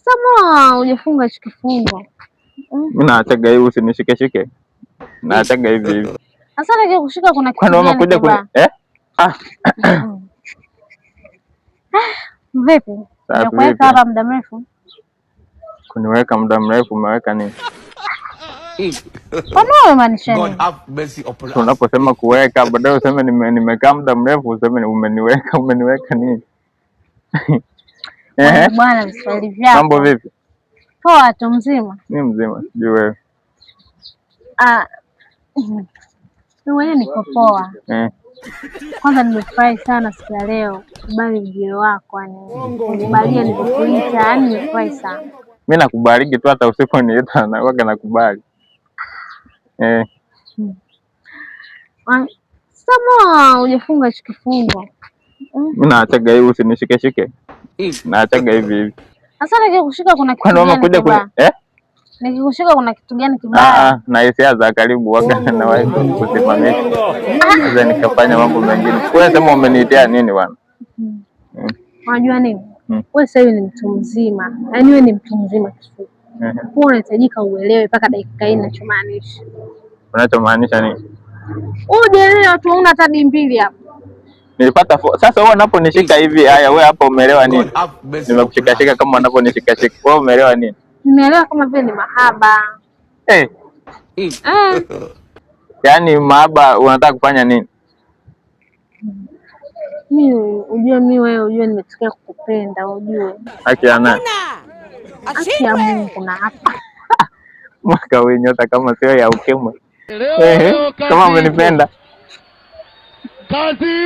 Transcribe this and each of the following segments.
Sama hujafunga hicho kifungo. Mimi naachaga hivi usinishike shike. Naachaga hivi hivi. Sasa nikikushika kuna kitu gani? Kwani unakuja Vipi? Nimekuweka hapa muda mrefu. Kuniweka muda mrefu umeweka nini? Kwani unamaanisha nini? Unaposema kuweka baadaye useme nimekaa muda mrefu useme umeniweka nini? Bwana viswahili vyako. Mambo vipi? Poa tu mzima. Ni mzima, sijui wewe. Wewe niko poa. Kwanza nimefurahi sana siku ya leo kubali ujio wako, yani kukubalia nilipokuita, yani nimefurahi sana. Mimi nakubariki tu hata usiponiita na waga nakubali. Sama hujafunga hicho kifungo. Mimi naachaga hivi usinishike shike. Naachaga hivi hivi. Sasa nikikushika kuna kitu gani? Nikikushika kuna kitu gani kibaya? Na hisia za karibu waga na wewe kusimamisha. Sasa nikafanya mambo mengine. Wewe sema umeniitia nini bwana? Unajua nini? Wewe sasa ni mtu mzima. Yaani wewe ni mtu mzima kifupi. Wewe unahitajika uelewe mpaka dakika hii ninachomaanisha. Unachomaanisha nini? Unaelewa tu, una hata mbili hapo. Nilipata sasa wewe unaponishika hivi, haya wewe hapo umeelewa nini? Nimekushika shika kama unaponishika shika. Wewe umeelewa nini? Nimeelewa kama vile ni mahaba. Yaani mahaba unataka kufanya nini? Mimi wewe nimetokea kukupenda, unajue. Haki ya nani? Haki ya Mungu na hapa. Mwaka wewe nyota kama sio ya ukimwi. Kama umenipenda.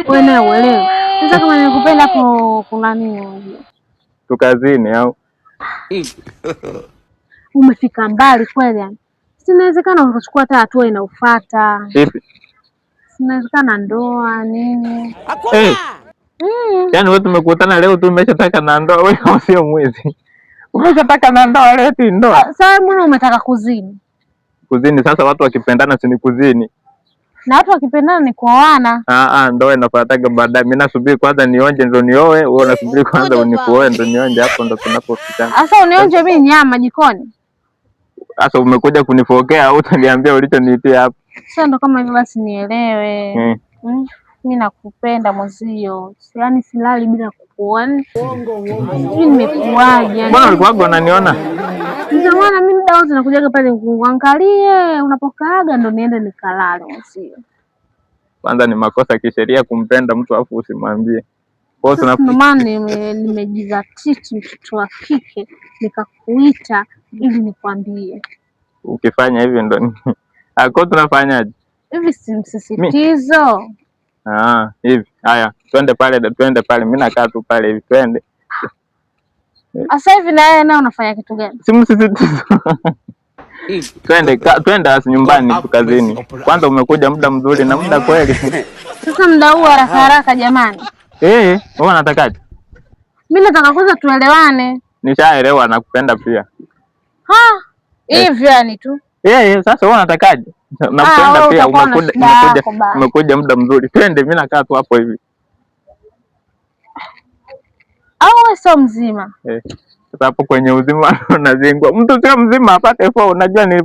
Wewe na uelewe. Sasa kama nimekupenda hapo kuna nini unajua? Tukazini au? Umefika mbali kweli yani. Sinawezekana ukachukua hata hatua inayofuata. Vipi? Sinawezekana ndoa nini? Yaani wewe tumekutana leo tu umeshataka na ndoa, wewe kama sio mwizi. Umeshataka na ndoa leo tu ndoa. Sasa mbona umetaka kuzini? Kuzini sasa watu wakipendana si ni kuzini. Na watu wakipendana ni kuoana. Ndoa inafuataga baadaye. Mimi nasubiri kwanza nionje ndo nioe, wewe unasubiri kwanza unikuoe ndo nionje, hapo ndo tunapopitana. Sasa unionje mimi nyama jikoni? Sasa umekuja kunifokea au utaniambia ulichoniitia hapo? Sasa ndo kama hivyo basi nielewe. Mimi nakupenda mwezio. Yaani silali bila kukuona. Mimi nimekuaje? Mbona ulikuwa unaniona? Ndio maana mimi muda wote nakujaga pale kuangalie unapokaaga ndo niende nikalale mwezio. Kwanza ni makosa kisheria kumpenda mtu afu usimwambie. Kwa hiyo ndio maana nimejizatiti mtoto wa kike nikakuita ili nikwambie. Ukifanya hivyo ndo ako tunafanyaje? Hivi si msisitizo. Hivi. Haya, twende pale. Mimi nakaa tu pale hivi, twende. Sasa hivi na yeye naye unafanya kitu gani? Si msisitizo. Twende asi nyumbani kazini. Kwanza umekuja muda mzuri na muda kweli. Sasa muda huu haraka jamani. Wewe unatakaje? Mimi nataka kwanza tuelewane. Nishaelewa nakupenda pia. Hivi yani tu. Sasa wewe unatakaje? Nakupenda pia, umekuja muda mzuri. Twende, mimi nakaa tu hapo hivi. Au wewe sio mzima? Sasa hapo kwenye uzima unazingwa. Mtu sio mzima apate unajua ni